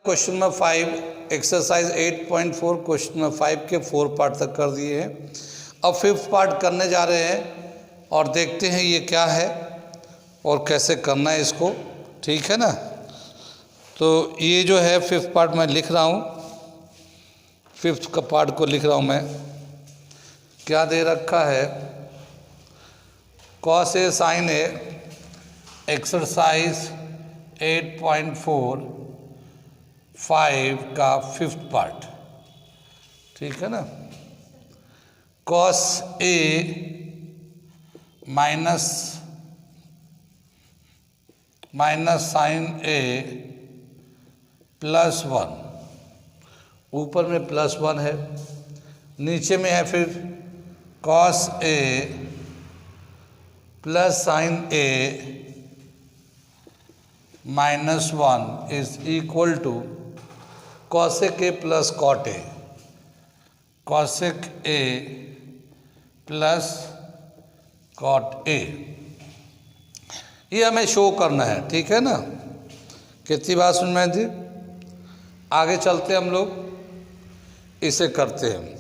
Question number 5 exercise 8.4 question number 5 के 4 part तक कर दिए हैं। अब 5th पार्ट करने जा रहे हैं और देखते हैं ये क्या है और कैसे करना है इसको, ठीक है ना। तो ये जो है 5th पार्ट मैं लिख रहा हूँ, 5th का पार्ट को लिख रहा हूँ मैं। क्या दे रखा है, cos a sine a exercise 8.4 5 का 5th पार्ट, ठीक है ना। Cos a minus sine a +1, ऊपर में +1 है, नीचे में है फिर cos a plus sine a -1 is equal to cosec A plus cot a, cosec A plus cot a. ये हमें शो करना है, ठीक है ना। कितनी बात समझ में थी। आगे चलते हम लोग इसे करते हैं।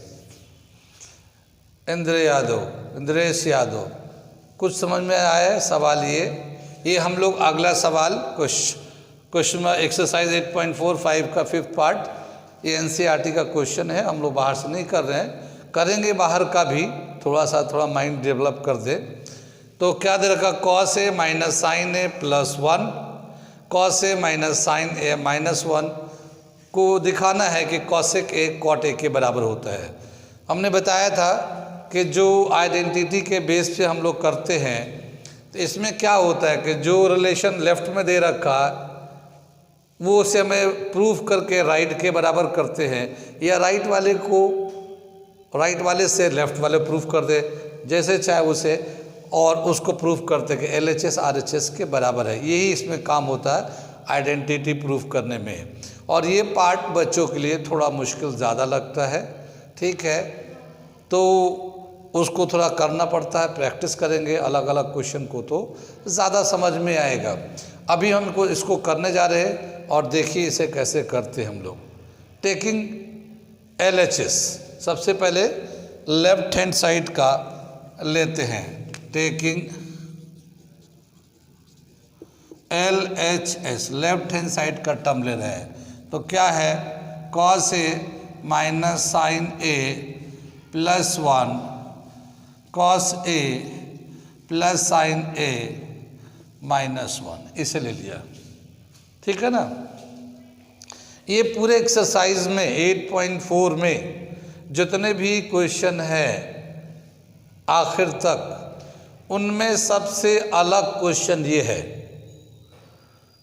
इंद्रेश यादव कुछ समझ में आया है सवाल। ये हम लोग अगला सवाल क्वेश्चन एक्सरसाइज 8.4 5 का 5th पार्ट, ये एनसीईआरटी का क्वेश्चन है। हम लोग बाहर से नहीं कर रहे हैं, करेंगे बाहर का भी, थोड़ा माइंड डेवलप कर दे। तो क्या दे रखा, cos a minus sine a +1, cos a minus sine a -1 को दिखाना है कि कॉसेक ए कॉट ए के बराबर होता है। हमने बताया था कि जो आइडेंटिटी के बेस पे हम लोग करते हैं, तो इसमें क्या होता है कि जो रिलेशन लेफ्ट में दे रखा वो उसे हमें प्रूफ करके राइट के बराबर करते हैं, या राइट वाले को राइट वाले से लेफ्ट वाले प्रूफ कर दे, जैसे चाहे उसे, और उसको प्रूफ करते कि LHS RHS के बराबर है। यही इसमें काम होता है आइडेंटिटी प्रूफ करने में। और ये पार्ट बच्चों के लिए थोड़ा मुश्किल ज़्यादा लगता है, ठीक है। तो उसको थोड़ा करना पड़ता है, प्रैक्टिस करेंगे अलग अलग क्वेश्चन को तो ज़्यादा समझ में आएगा। अभी हमको इसको करने जा रहे हैं और देखिए इसे कैसे करते हैं हम लोग। टेकिंग LHS, सबसे पहले लेफ्ट हैंड साइड का लेते हैं। Taking LHS, left hand side का टर्म ले रहे हैं। तो क्या है, cos a minus sine a +1, cos a plus sine a -1, इसे ले लिया, ठीक है ना। ये पूरे एक्सरसाइज में 8.4 में जितने भी क्वेश्चन है आखिर तक, उनमें सबसे अलग क्वेश्चन ये है,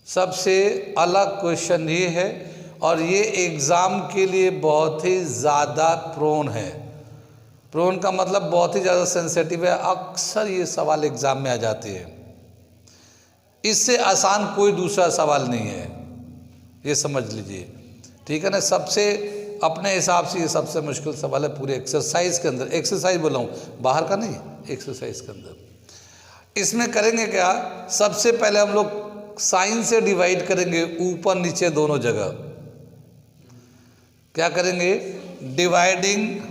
सबसे अलग क्वेश्चन ये है। और ये एग्ज़ाम के लिए बहुत ही ज़्यादा प्रोन है। प्रोन का मतलब बहुत ही ज़्यादा सेंसिटिव है। अक्सर ये सवाल एग्ज़ाम में आ जाते हैं। इससे आसान कोई दूसरा सवाल नहीं है, ये समझ लीजिए, ठीक है ना। सबसे अपने हिसाब से ये सबसे मुश्किल सवाल है पूरे एक्सरसाइज के अंदर। एक्सरसाइज बोला हूँ, बाहर का नहीं, एक्सरसाइज के अंदर। इसमें करेंगे क्या, सबसे पहले हम लोग साइन से डिवाइड करेंगे, ऊपर नीचे दोनों जगह। क्या करेंगे, डिवाइडिंग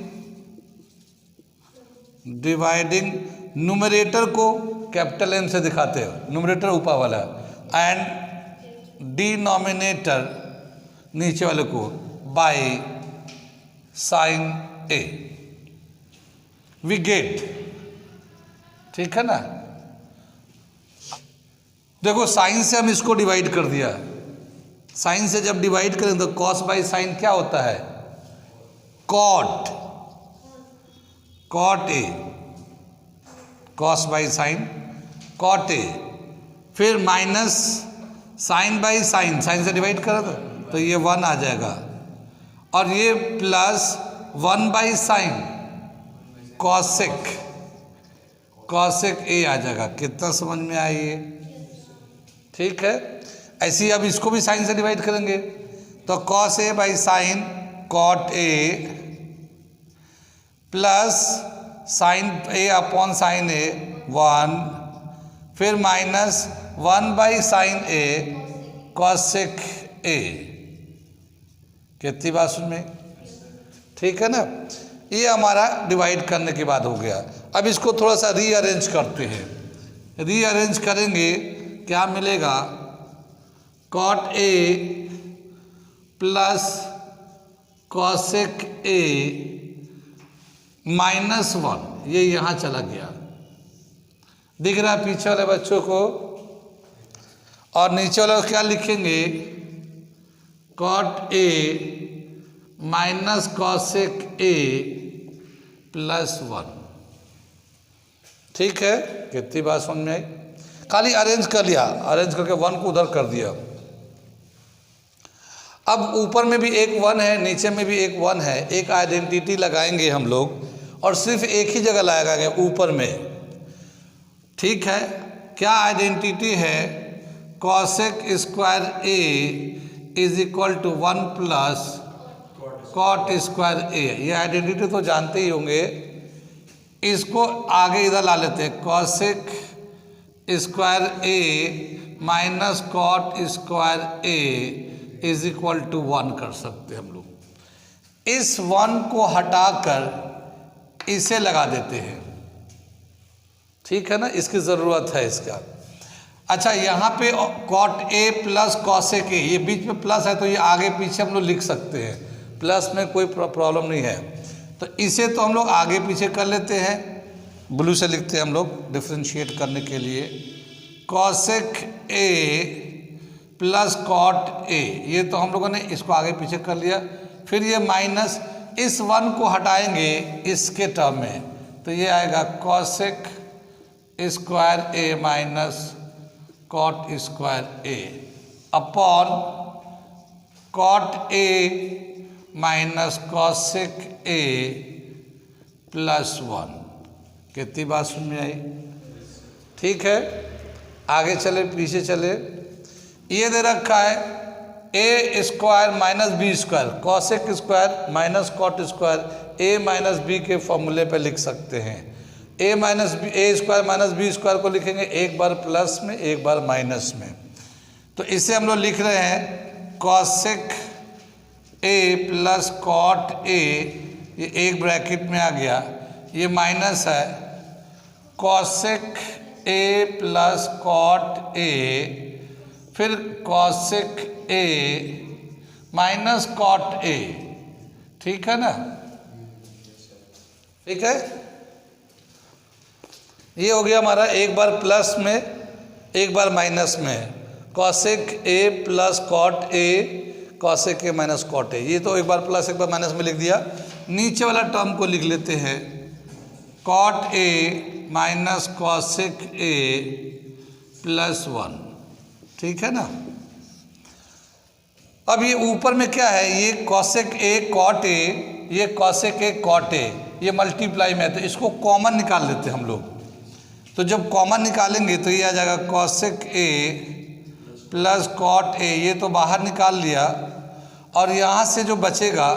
न्यूमरेटर को कैपिटल M से दिखाते हैं, न्यूमरेटर ऊपर वाला, एंड डिनोमिनेटर नीचे वाले को by sine a, we get, ठीक है ना। देखो साइन से हम इसको डिवाइड कर दिया, साइन से जब डिवाइड करें तो कॉस बाई साइन क्या होता है, cot, cot a, cos by sine cot a, फिर minus sine by sine, sine से डिवाइड करा तो ये 1 आ जाएगा, और ये plus 1 by sine cosec, cosec a आ जाएगा। कितना समझ में आया ये, ठीक है। ऐसे ही अब इसको भी साइन से डिवाइड करेंगे तो cos a by sine cot a plus sine a upon sine a 1, फिर minus 1 by sine a cosec a, कितनी बात सुन में, ठीक है ना। ये हमारा डिवाइड करने के बाद हो गया। अब इसको थोड़ा सा रीअरेंज करते हैं। रीअरेंज करेंगे क्या मिलेगा, कॉट ए प्लस कॉसेक ए -1, ये यहाँ चला गया, दिख रहा है पीछे वाले बच्चों को। और नीचे वाले को क्या लिखेंगे, कॉट ए माइनस कॉसेक ए +1, ठीक है। कितनी बात समझ में आई, खाली अरेंज कर लिया, अरेंज करके 1 को उधर कर दिया। अब ऊपर में भी एक 1 है, नीचे में भी एक 1 है, एक आइडेंटिटी लगाएंगे हम लोग और सिर्फ एक ही जगह लगाएंगे ऊपर में, ठीक है। क्या आइडेंटिटी है, cosec square A is equal to 1 plus cot square a. ये आइडेंटिटी तो जानते ही होंगे। इसको आगे इधर ला लेते हैं, cosec square a minus cot square A is equal to 1 कर सकते हैं हम लोग। इस 1 को हटाकर इसे लगा देते हैं, ठीक है ना, इसकी ज़रूरत है इसका। अच्छा, यहाँ पे cot a plus cosec a, ये बीच में प्लस है तो ये आगे पीछे हम लोग लिख सकते हैं, प्लस में कोई प्रॉब्लम नहीं है। तो इसे तो हम लोग आगे पीछे कर लेते हैं, ब्लू से लिखते हैं हम लोग डिफ्रेंशिएट करने के लिए, cosec A plus cot a, ये तो हम लोगों ने इसको आगे पीछे कर लिया। फिर ये माइनस, इस 1 को हटाएंगे इसके टर्म में, तो ये आएगा cosec square a minus cot square a upon cot A minus cosec ए +1। कितनी बात सुन में आई, ठीक है। आगे चले, पीछे चले, ये दे रखा है a square minus b square, cosec square minus cot square a minus b के फॉर्मूले पे लिख सकते हैं। A square minus b square को लिखेंगे एक बार प्लस में एक बार माइनस में, तो इसे हम लोग लिख रहे हैं cosec A plus cot a, ये एक ब्रैकेट में आ गया, ये माइनस है cosec A plus cot a, फिर cosec a minus cot a, ठीक है ना, ठीक है। ये हो गया हमारा एक बार प्लस में एक बार माइनस में, cosec A plus cot a cosec a minus cot a, ये तो एक बार प्लस एक बार माइनस में लिख दिया। नीचे वाला टर्म को लिख लेते हैं कॉट ए माइनस कॉसेक ए +1, ठीक है ना। अब ये ऊपर में क्या है, ये कॉसेक ए कॉट ए, ये कॉसेक ए कॉट ए, ये मल्टीप्लाई में है, तो इसको कॉमन निकाल लेते हैं हम लोग। तो जब कॉमन निकालेंगे तो ये आ जाएगा cosec A plus cot a, ये तो बाहर निकाल लिया, और यहाँ से जो बचेगा,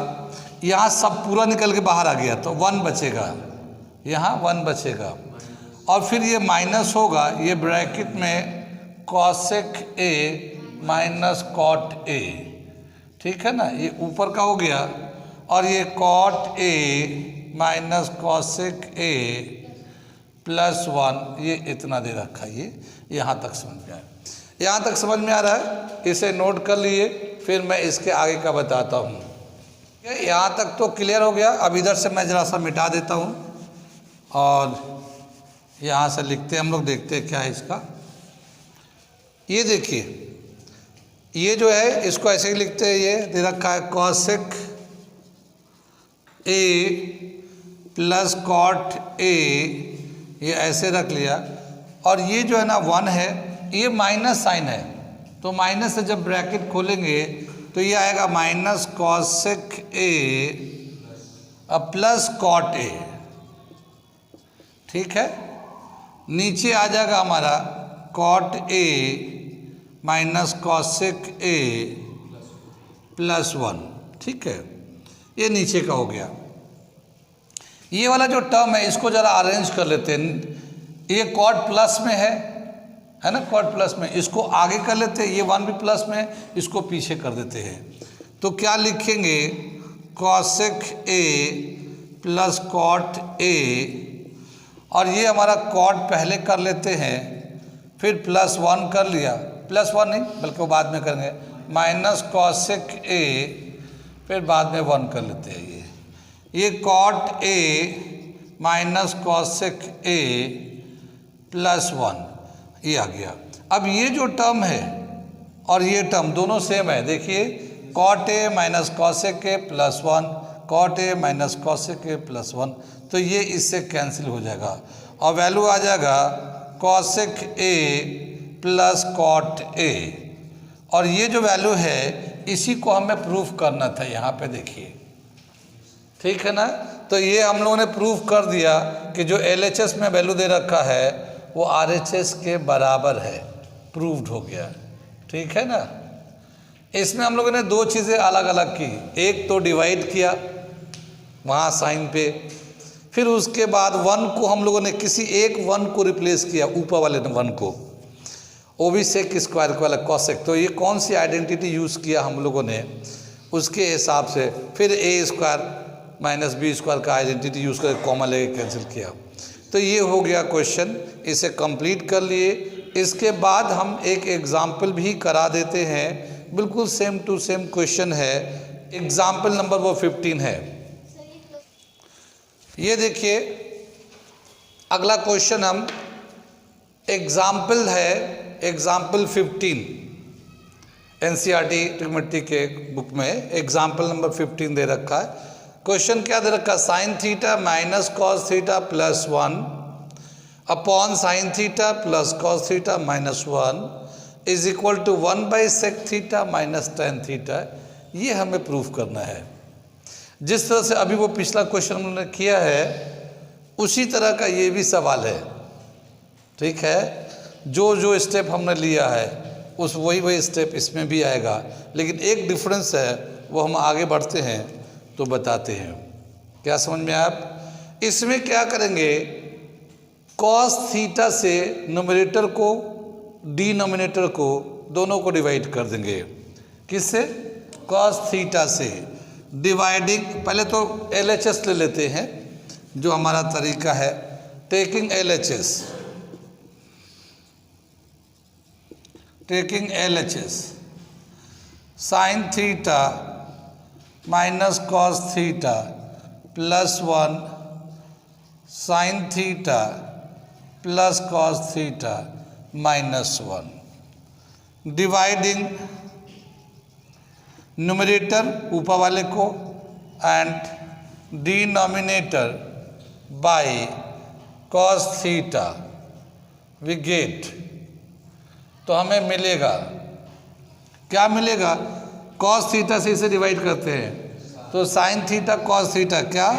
यहाँ सब पूरा निकल के बाहर आ गया तो 1 बचेगा, यहाँ 1 बचेगा, और फिर ये माइनस होगा, ये ब्रैकेट में cosec a minus cot a, ठीक है ना, ये ऊपर का हो गया, और ये कॉट ए माइनस कॉसेक ए +1, ये इतना दे रखा है। ये यहाँ तक समझ में आया, यहाँ तक समझ में आ रहा है, इसे नोट कर लिए, फिर मैं इसके आगे का बताता हूँ। यहाँ तक तो क्लियर हो गया। अब इधर से मैं ज़रा सा मिटा देता हूँ और यहाँ से लिखते हैं हम लोग, देखते हैं क्या है इसका। ये देखिए, ये जो है इसको ऐसे ही लिखते हैं, ये दे रखा है cosec A plus cot a, ये ऐसे रख लिया, और ये जो है ना 1 है, ये माइनस साइन है, तो माइनस से जब ब्रैकेट खोलेंगे तो ये आएगा minus cosec A plus cot a, ठीक है। नीचे आ जाएगा हमारा कॉट ए माइनस कॉसेक ए +1, ठीक है। ये नीचे का हो गया। ये वाला जो टर्म है इसको ज़रा अरेंज कर लेते हैं। ये कॉट प्लस में है ना, कॉट प्लस में, इसको आगे कर लेते हैं, ये 1 भी प्लस में, इसको पीछे कर देते हैं। तो क्या लिखेंगे, कॉसेक ए प्लस कॉट ए, और ये हमारा कॉट पहले कर लेते हैं, फिर +1 कर लिया, +1 नहीं बल्कि वो बाद में करेंगे, माइनस कॉसेक ए, फिर बाद में 1 कर लेते हैं। ये कॉट ए माइनस कॉसेक ए +1 ये आ गया। अब ये जो टर्म है और ये टर्म दोनों सेम है, देखिए कॉट ए माइनस कॉसेक ए +1, कॉट ए माइनस कॉसेक ए +1, तो ये इससे कैंसिल हो जाएगा और वैल्यू आ जाएगा कॉसेक ए प्लस कॉट ए। और ये जो वैल्यू है इसी को हमें प्रूफ करना था, यहाँ पे देखिए, ठीक है ना। तो ये हम लोगों ने प्रूफ कर दिया कि जो LHS में वैल्यू दे रखा है वो RHS के बराबर है, प्रूव्ड हो गया, ठीक है ना। इसमें हम लोगों ने दो चीज़ें अलग अलग की, एक तो डिवाइड किया वहाँ साइन पे, फिर उसके बाद 1 को हम लोगों ने किसी एक 1 को रिप्लेस किया, ऊपर वाले 1 को, वो भी सेक स्क्वायर को वाला कॉसेक। तो ये कौन सी आइडेंटिटी यूज़ किया हम लोगों ने, उसके हिसाब से फिर A² माइनस B² का आइडेंटिटी यूज़ करके कॉमन लेके कैंसिल किया। तो ये हो गया क्वेश्चन, इसे कंप्लीट कर लिए। इसके बाद हम एक एग्जाम्पल भी करा देते हैं, बिल्कुल सेम टू सेम क्वेश्चन है। एग्जाम्पल नंबर वो 15 है। ये देखिए अगला क्वेश्चन हम एग्जाम्पल है, एग्जाम्पल 15 NCERT ट्रिग्नोमेट्री के बुक में एग्जाम्पल नंबर 15 दे रखा है। क्वेश्चन क्या दे रखा है, sine theta minus cos theta +1 upon sine theta plus cos theta -1 is equal to 1/sec theta minus tan theta. ये हमें प्रूफ करना है। जिस तरह से अभी वो पिछला क्वेश्चन हमने किया है उसी तरह का ये भी सवाल है, ठीक है। जो स्टेप हमने लिया है उस वही स्टेप इसमें भी आएगा, लेकिन एक डिफरेंस है, वो हम आगे बढ़ते हैं तो बताते हैं। क्या समझ में आप, इसमें क्या करेंगे, कॉस थीटा से न्यूमरेटर को डिनोमिनेटर को दोनों को डिवाइड कर देंगे। किससे, कॉस थीटा से डिवाइडिंग, पहले तो LHS ले लेते हैं जो हमारा तरीका है, taking LHS sine theta minus cos theta +1 sine theta plus cos theta -1 dividing numerator ऊपर वाले को and denominator by cos theta we get. तो हमें मिलेगा, क्या मिलेगा, कॉस थीटा से इसे डिवाइड करते हैं तो साइन थीटा कॉस थीटा क्या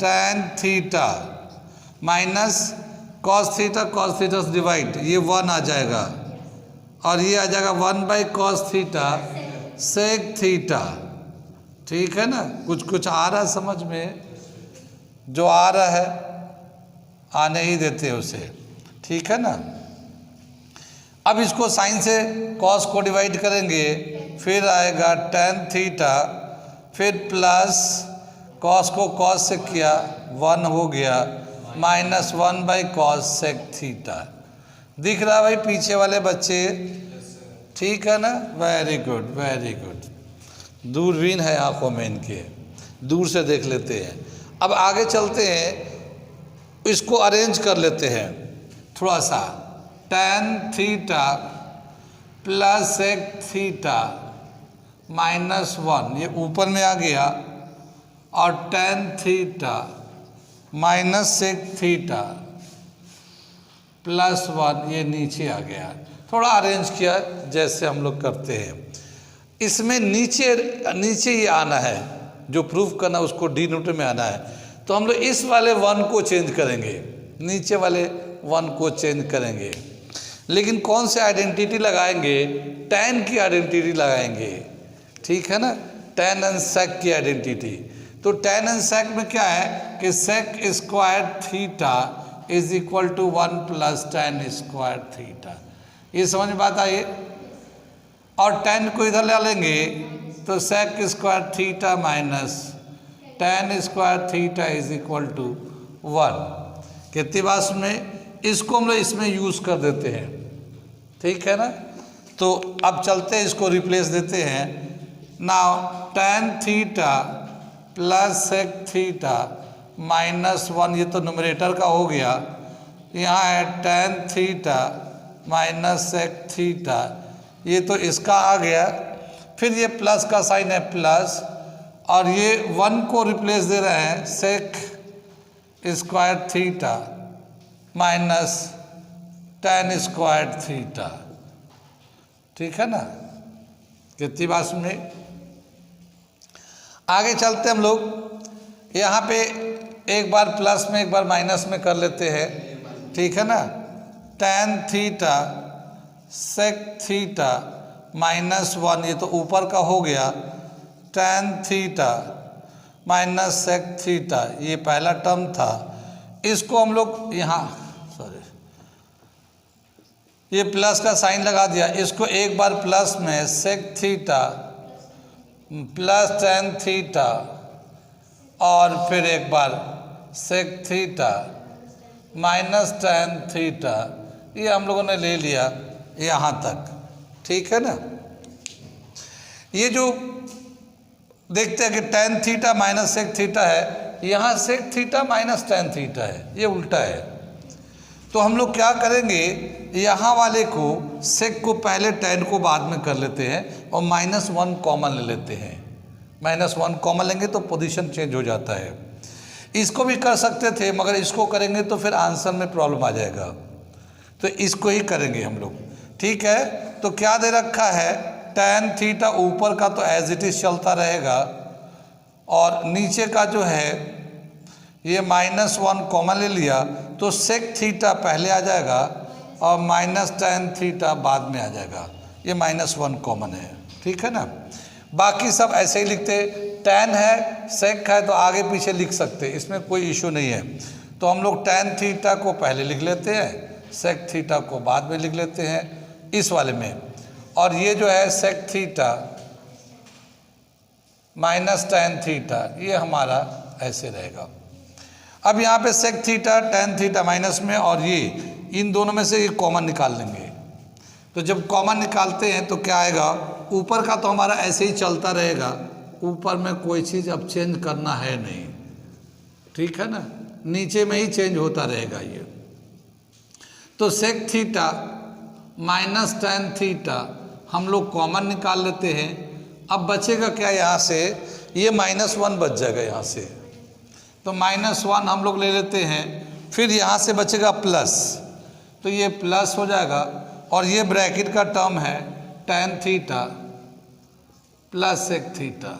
tan theta minus cos theta से डिवाइड, ये 1 आ जाएगा और ये आ जाएगा 1/cos थीटा सेक थीटा, ठीक है ना। कुछ आ रहा है समझ में, जो आ रहा है आने ही देते हैं उसे, ठीक है ना। अब इसको साइन से कॉस को डिवाइड करेंगे, फिर आएगा tan थीटा, फिर प्लस कॉस को कॉस से किया 1 हो गया माइनस 1/cos सेक थीटा। दिख रहा भाई पीछे वाले बच्चे, ठीक है ना, वेरी गुड वेरी गुड। दूरबीन है आंखों में इनके, दूर से देख लेते हैं। अब आगे चलते हैं, इसको अरेंज कर लेते हैं थोड़ा सा, tan theta plus sec theta -1 ये ऊपर में आ गया और tan theta minus sec theta +1 ये नीचे आ गया। थोड़ा अरेंज किया जैसे हम लोग करते हैं। इसमें नीचे ये आना है, जो प्रूफ करना उसको डिनोमिनेटर में आना है, तो हम लोग इस वाले 1 को चेंज करेंगे, नीचे वाले 1 को चेंज करेंगे। लेकिन कौन से आइडेंटिटी लगाएंगे, tan की आइडेंटिटी लगाएंगे, ठीक है ना, tan एंड sec की आइडेंटिटी। तो tan एंड sec में क्या है कि sec square theta is equal to 1 + tan square theta. ये समझ में बात आई। और tan को इधर ले लेंगे तो sec square theta minus tan square theta is equal to 1। कितनी बात में इसको हम लोग इसमें यूज़ कर देते हैं, ठीक है ना। तो अब चलते हैं, इसको रिप्लेस देते हैं। Now tan theta plus sec theta minus 1, ये तो न्यूमरेटर का हो गया। यहाँ है tan theta minus sec theta, ये तो इसका आ गया। फिर ये प्लस का साइन है प्लस, और ये 1 को रिप्लेस दे रहे हैं sec square theta minus tan square theta, ठीक है ना। कितनी बात में आगे चलते हम लोग। यहाँ पे एक बार प्लस में एक बार माइनस में कर लेते हैं, ठीक है ना। Tan theta sec theta minus 1, ये तो ऊपर का हो गया। Tan theta minus sec theta, ये पहला टर्म था। इसको हम लोग यहाँ ये प्लस का साइन लगा दिया। इसको एक बार प्लस में sec theta plus tan theta, और फिर एक बार sec theta minus tan theta, ये हम लोगों ने ले लिया यहाँ तक, ठीक है ना। ये जो देखते हैं कि tan theta minus sec theta है, यहाँ sec theta minus tan theta है, ये उल्टा है। तो हम लोग क्या करेंगे, यहाँ वाले को सेक को पहले टेन को बाद में कर लेते हैं और माइनस 1 कॉमन ले लेते हैं। माइनस 1 कॉमन लेंगे तो पोजीशन चेंज हो जाता है। इसको भी कर सकते थे, मगर इसको करेंगे तो फिर आंसर में प्रॉब्लम आ जाएगा, तो इसको ही करेंगे हम लोग, ठीक है। तो क्या दे रखा है, टेन थीटा ऊपर का तो एज इट इज चलता रहेगा, और नीचे का जो है ये माइनस 1 कॉमन ले लिया, तो सेक थीटा पहले आ जाएगा और माइनस टेन थीटा बाद में आ जाएगा। ये माइनस 1 कॉमन है, ठीक है ना। बाकी सब ऐसे ही लिखते, टेन है सेक है तो आगे पीछे लिख सकते, इसमें कोई इशू नहीं है। तो हम लोग टेन थीटा को पहले लिख लेते हैं, सेक थीटा को बाद में लिख लेते हैं इस वाले में। और ये जो है sec theta minus tan theta, ये हमारा ऐसे रहेगा। अब यहाँ पे sec theta tan theta minus में, और ये इन दोनों में से ये कॉमन निकाल लेंगे। तो जब कॉमन निकालते हैं तो क्या आएगा, ऊपर का तो हमारा ऐसे ही चलता रहेगा, ऊपर में कोई चीज़ अब चेंज करना है नहीं, ठीक है ना। नीचे में ही चेंज होता रहेगा ये। तो sec theta minus tan theta हम लोग कॉमन निकाल लेते हैं। अब बचेगा क्या, यहाँ से ये माइनस 1 बच जाएगा यहाँ से, तो माइनस 1 हम लोग ले लेते हैं। फिर यहाँ से बचेगा प्लस, तो ये प्लस हो जाएगा, और ये ब्रैकेट का टर्म है tan theta plus sec theta,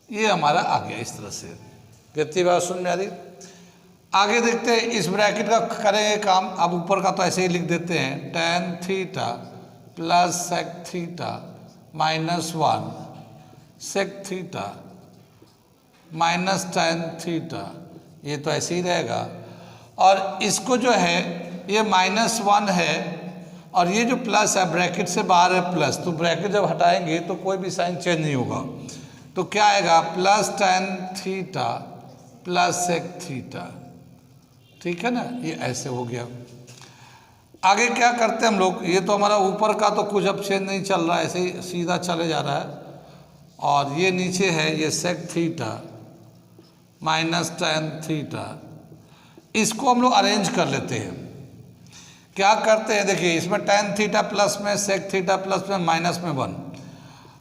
ये हमारा आ गया इस तरह से। कितनी बात सुन में आ रही। आगे देखते हैं, इस ब्रैकेट का करेंगे काम। अब ऊपर का तो ऐसे ही लिख देते हैं, tan theta plus sec theta minus 1 sec theta minus tan theta, ये तो ऐसे ही रहेगा। और इसको जो है ये माइनस 1 है, और ये जो प्लस है ब्रैकेट से बाहर है प्लस, तो ब्रैकेट जब हटाएंगे तो कोई भी साइन चेंज नहीं होगा। तो क्या आएगा, plus tan theta plus sec theta, ठीक है ना। ये ऐसे हो गया। आगे क्या करते हैं हम लोग, ये तो हमारा ऊपर का तो कुछ अब चेंज नहीं चल रहा है, ऐसे ही सीधा चले जा रहा है। और ये नीचे है ये sec theta minus tan theta, इसको हम लोग अरेंज कर लेते हैं। क्या करते हैं, देखिए इसमें टेन थीटा प्लस में सेक थीटा प्लस में माइनस में 1,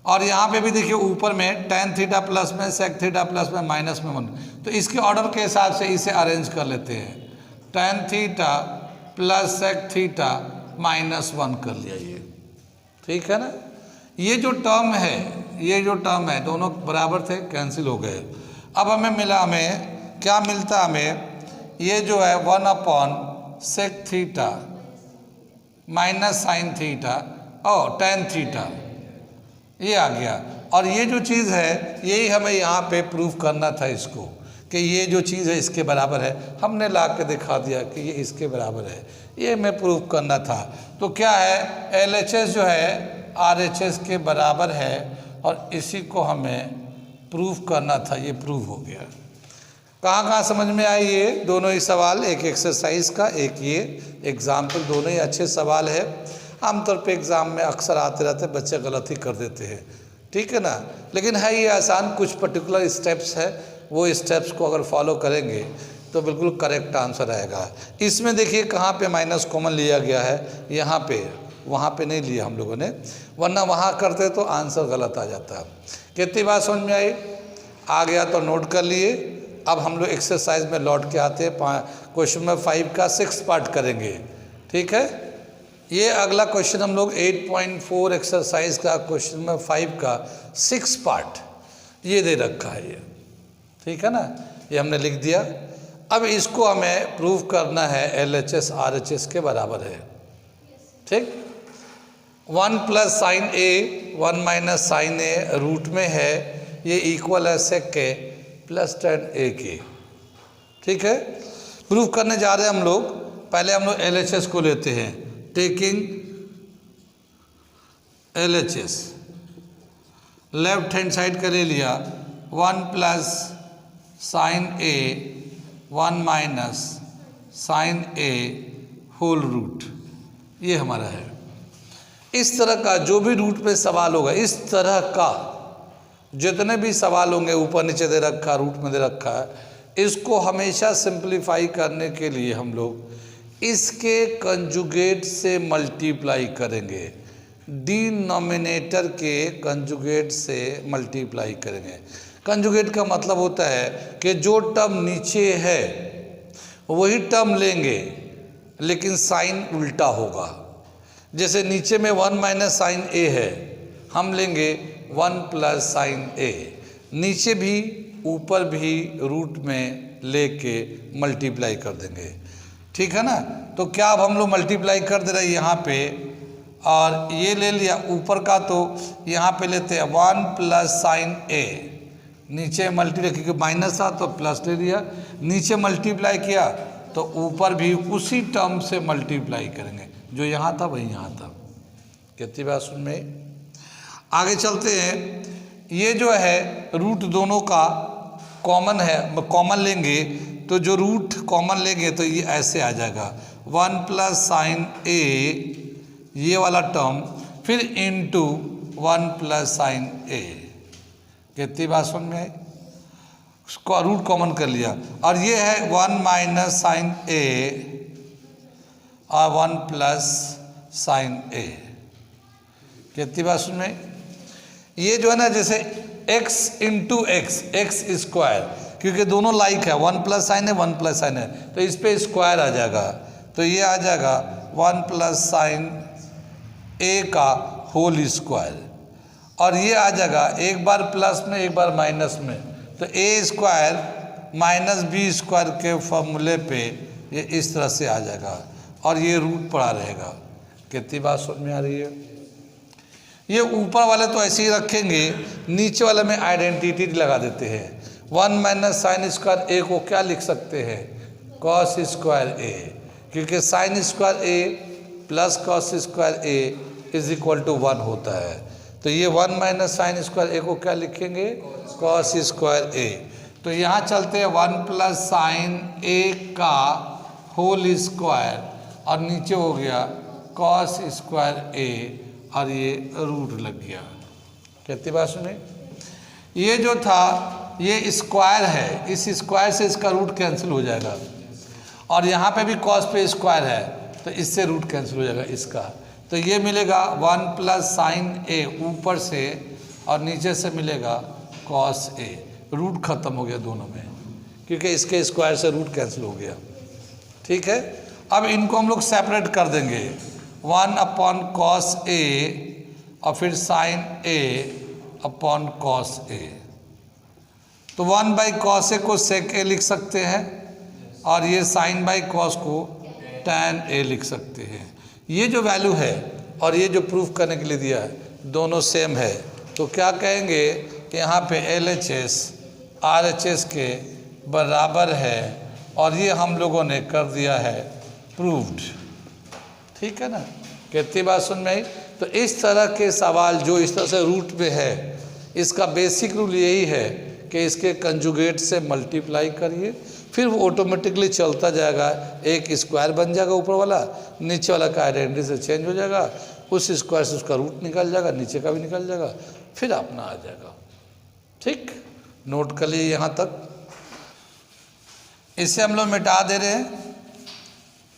और यहाँ पे भी देखिए ऊपर में टेन थीटा प्लस में सेक थीटा प्लस में माइनस में 1। तो इसके ऑर्डर के हिसाब से इसे अरेंज कर लेते हैं। Tan theta plus sec theta minus 1 कर लिया ये, ठीक है ना। ये जो टर्म है, ये जो टर्म है, दोनों बराबर थे, कैंसिल हो गए। अब हमें मिला, हमें क्या मिलता, हमें ये जो है 1 upon sec theta minus sine theta और टेन थीटा, ये आ गया। और ये जो चीज़ है यही हमें यहाँ पे प्रूव करना था इसको, कि ये जो चीज़ है इसके बराबर है। हमने ला के दिखा दिया कि ये इसके बराबर है, ये हमें प्रूव करना था। तो क्या है, LHS जो है RHS के बराबर है, और इसी को हमें प्रूफ करना था, ये प्रूव हो गया। कहाँ कहाँ समझ में आई ये दोनों ही सवाल, एक एक्सरसाइज का, एक ये एग्जाम्पल, दोनों ही अच्छे सवाल है। आमतौर पे एग्ज़ाम में अक्सर आते रहते, बच्चे गलत ही कर देते हैं, ठीक है ना, लेकिन है ये आसान। कुछ पर्टिकुलर स्टेप्स है, वो स्टेप्स को अगर फॉलो करेंगे तो बिल्कुल करेक्ट आंसर आएगा। इसमें देखिए कहाँ पे माइनस कॉमन लिया गया है, यहाँ पे, वहाँ पे नहीं लिया हम लोगों ने, वरना वहाँ करते तो आंसर गलत आ जाता। कितनी बात समझ में आई? आ गया तो नोट कर लिए। अब हम लोग एक्सरसाइज में लौट के आते हैं। क्वेश्चन नंबर 5 का 6 पार्ट करेंगे, ठीक है। ये अगला क्वेश्चन हम लोग 8.4 एक्सरसाइज का क्वेश्चन नंबर 5 का 6 पार्ट ये दे रखा है ये, ठीक है ना, ये हमने लिख दिया। अब इसको हमें प्रूव करना है LHS RHS के बराबर है, ठीक। 1 plus sine a 1 minus sine A root में है, ये इक्वल है सेक के प्लस tan ए के, ठीक है। प्रूव करने जा रहे हैं हम लोग। पहले हम लोग LHS को लेते हैं, taking LHS left hand side का ले लिया, 1 plus sine a 1 minus sine A whole root, ये हमारा है। इस तरह का जो भी रूट में सवाल होगा, इस तरह का जितने भी सवाल होंगे, ऊपर नीचे दे रखा, रूट में दे रखा है, इसको हमेशा सिंप्लीफाई करने के लिए हम लोग इसके कंजुगेट से मल्टीप्लाई करेंगे, डिनोमिनेटर के कंजुगेट से मल्टीप्लाई करेंगे। कंजुगेट का मतलब होता है कि जो टर्म नीचे है वही टर्म लेंगे, लेकिन साइन उल्टा होगा। जैसे नीचे में 1 माइनस साइन ए है, हम लेंगे 1 प्लस साइन ए, नीचे भी ऊपर भी रूट में लेके मल्टीप्लाई कर देंगे, ठीक है ना। तो क्या अब हम लोग मल्टीप्लाई कर दे रहे हैं यहाँ पे, और ये ले लिया ऊपर का, तो यहाँ पे लेते हैं 1 प्लस साइन ए, नीचे मल्टीप्लाई क्योंकि माइनस था तो प्लस ले लिया, नीचे मल्टीप्लाई किया तो ऊपर भी उसी टर्म से मल्टीप्लाई करेंगे, जो यहाँ था वही यहाँ था। कितनी बात सुन में? आगे चलते हैं। ये जो है रूट दोनों का कॉमन है, कॉमन लेंगे तो जो रूट कॉमन लेंगे तो ये ऐसे आ जाएगा 1 प्लस साइन ए, ये वाला टर्म, फिर इनटू 1 प्लस साइन ए। कितनी बात समझ में आई? उसको रूट कॉमन कर लिया, और ये है 1 माइनस साइन ए और 1 प्लस साइन ए। कितनी बात समझ में? ये जो है ना, जैसे x into x, x square, क्योंकि दोनों लाइक है, 1 प्लस साइन है 1 प्लस साइन है, तो इस पे स्क्वायर आ जाएगा, तो ये आ जाएगा 1 प्लस साइन ए का होल स्क्वायर, और ये आ जाएगा एक बार प्लस में एक बार माइनस में, तो ए स्क्वायर माइनस बी स्क्वायर के फॉर्मूले पे ये इस तरह से आ जाएगा, और ये रूट पड़ा रहेगा। कितनी बात समझ में आ रही है? ये ऊपर वाले तो ऐसे ही रखेंगे, नीचे वाले में आइडेंटिटी लगा देते हैं। 1 माइनस साइन स्क्वायर ए को क्या लिख सकते हैं? कॉस स्क्वायर ए, क्योंकि sine square A plus cos square A is equal to 1 होता है, तो ये 1 माइनस साइन स्क्वायर ए को क्या लिखेंगे? कॉस स्क्वायर ए। तो यहाँ चलते हैं 1 प्लस साइन ए का होल स्क्वायर, और नीचे हो गया कॉस स्क्वायर ए, और ये रूट लग गया। कितनी बात सुने? ये जो था ये स्क्वायर है, इस स्क्वायर से इसका रूट कैंसिल हो जाएगा, और यहाँ पे भी कॉस पे स्क्वायर है तो इससे रूट कैंसिल हो जाएगा इसका, तो ये मिलेगा 1 प्लस साइन ए ऊपर से, और नीचे से मिलेगा कॉस ए। रूट खत्म हो गया दोनों में, क्योंकि इसके स्क्वायर से रूट कैंसिल हो गया, ठीक है। अब इनको हम लोग सेपरेट कर देंगे, 1 अपॉन कॉस ए और फिर sign a upon cos A. तो 1 बाई कॉस ए को सेक ए लिख सकते हैं, और ये साइन बाई कॉस को टैन ए लिख सकते हैं। ये जो वैल्यू है और ये जो प्रूफ करने के लिए दिया है दोनों सेम है, तो क्या कहेंगे कि यहाँ पे LHS RHS के बराबर है, और ये हम लोगों ने कर दिया है प्रूव्ड। ठीक है ना? कितनी बात सुन में आई? तो इस तरह के सवाल जो इस तरह से रूट में है इसका बेसिक रूल यही है कि इसके कंजुगेट से मल्टीप्लाई करिए, फिर वो ऑटोमेटिकली चलता जाएगा, एक स्क्वायर बन जाएगा ऊपर वाला, नीचे वाला का आइडेंटिटी से चेंज हो जाएगा, उस स्क्वायर से उसका रूट निकल जाएगा, नीचे का भी निकल जाएगा, फिर अपना आ जाएगा। ठीक, नोट कर लिए यहाँ तक। इसे हम लोग मिटा दे रहे हैं।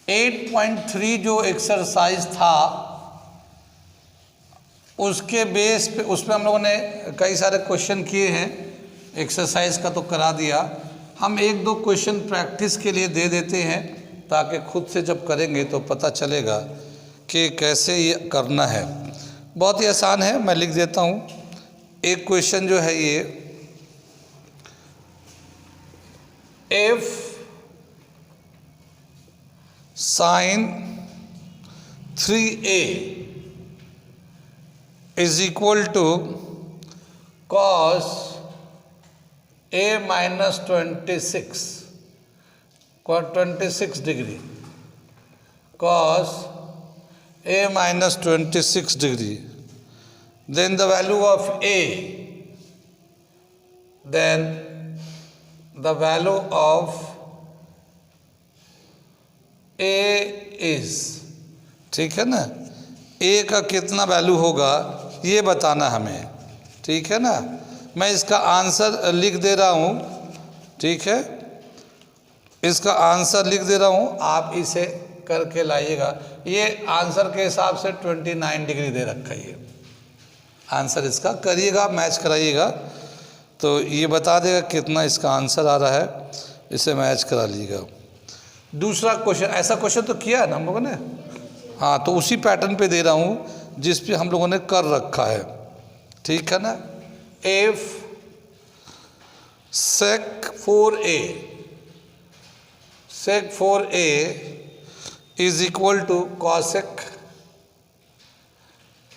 8.3 जो एक्सरसाइज था उसके बेस पे, उसमें हम लोगों ने कई सारे क्वेश्चन किए हैं, एक्सरसाइज का तो करा दिया, हम एक दो क्वेश्चन प्रैक्टिस के लिए दे देते हैं ताकि खुद से जब करेंगे तो पता चलेगा कि कैसे ये करना है। बहुत ही आसान है, मैं लिख देता हूँ। एक क्वेश्चन जो है ये, if sine 3a is equal to cos a minus 26 degree, cos a minus 26 degree, then the value of a, then the value of a is, ठीक है ना, a का कितना वैल्यू होगा ये बताना हमें, ठीक है ना। मैं इसका आंसर लिख दे रहा हूँ, ठीक है, इसका आंसर लिख दे रहा हूँ, आप इसे करके लाइएगा। ये आंसर के हिसाब से 29 डिग्री दे रखा है, ये आंसर इसका करिएगा, मैच कराइएगा तो ये बता देगा कितना इसका आंसर आ रहा है, इसे मैच करा लीजिएगा। दूसरा क्वेश्चन, ऐसा क्वेश्चन तो किया है ना हम लोगों ने, हाँ, तो उसी पैटर्न पे दे रहा हूँ जिस पे हम लोगों ने कर रखा है, ठीक है ना। If sec 4a is equal to cosec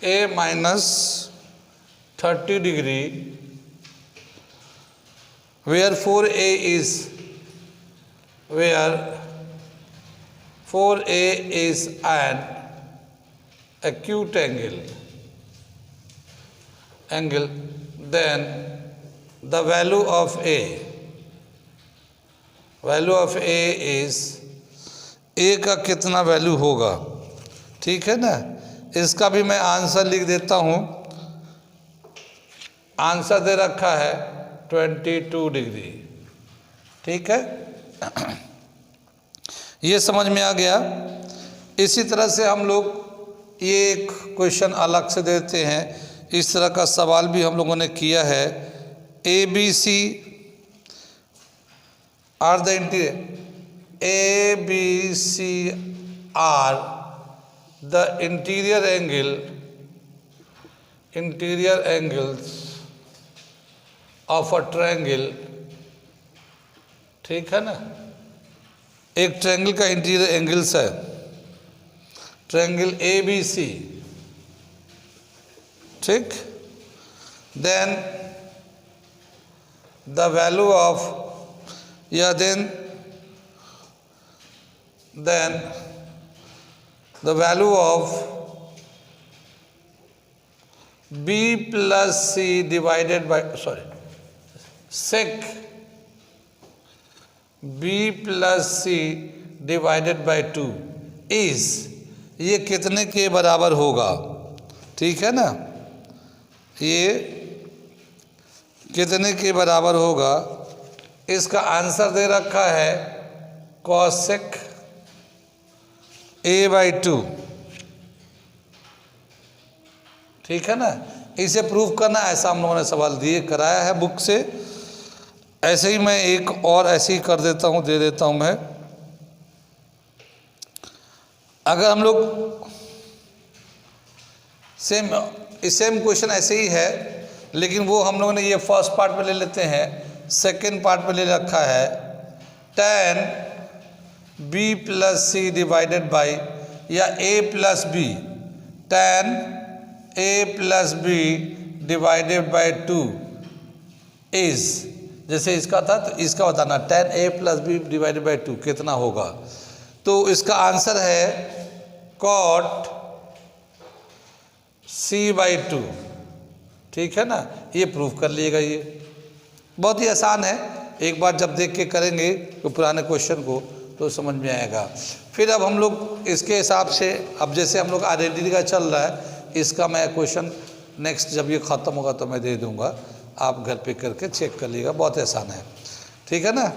a minus 30 degree, where 4a is an acute angle, then the value of a is, a का कितना वैल्यू होगा, ठीक है ना। इसका भी मैं आंसर लिख देता हूँ, आंसर दे रखा है 22 डिग्री, ठीक है। ये समझ में आ गया। इसी तरह से हम लोग ये एक क्वेश्चन अलग से देते हैं, इस तरह का सवाल भी हम लोगों ने किया है। ABC are the interior, ABC are the interior angles of a triangle, ठीक है ना। एक ट्रायंगल का इंटीरियर एंगल्स है, ट्रायंगल ABC, ठीक। देन द वैल्यू ऑफ, या then the value of B plus C divided by, sec B plus C divided by 2 is, ये कितने के बराबर होगा, ठीक है ना। ये कितने के बराबर होगा, इसका आंसर दे रखा है कॉसेक A/2, ठीक है ना। इसे प्रूव करना, ऐसा हम लोगों ने सवाल दिए कराया है बुक से। ऐसे ही मैं एक और ऐसे ही कर देता हूँ, दे देता हूँ मैं। अगर हम लोग सेम क्वेश्चन ऐसे ही है, लेकिन वो हम लोगों ने ये फर्स्ट पार्ट में ले लेते हैं, सेकंड पार्ट में ले रखा है tan B plus C divided by, या A plus B, tan A plus B divided by 2 is, जैसे इसका था तो इसका बताना, tan A plus B divided by 2 कितना होगा। तो इसका आंसर है cot C/2, ठीक है ना, ये प्रूव कर लीजिएगा। ये बहुत ही आसान है, एक बार जब देख के करेंगे तो पुराने क्वेश्चन को तो समझ में आएगा। फिर अब हम लोग इसके हिसाब से, अब जैसे हम लोग आइडेंटिटी का चल रहा है, इसका मैं क्वेश्चन नेक्स्ट जब ये ख़त्म होगा तो मैं दे दूंगा, आप घर पे करके चेक कर लीजिएगा, बहुत आसान है। ठीक है ना।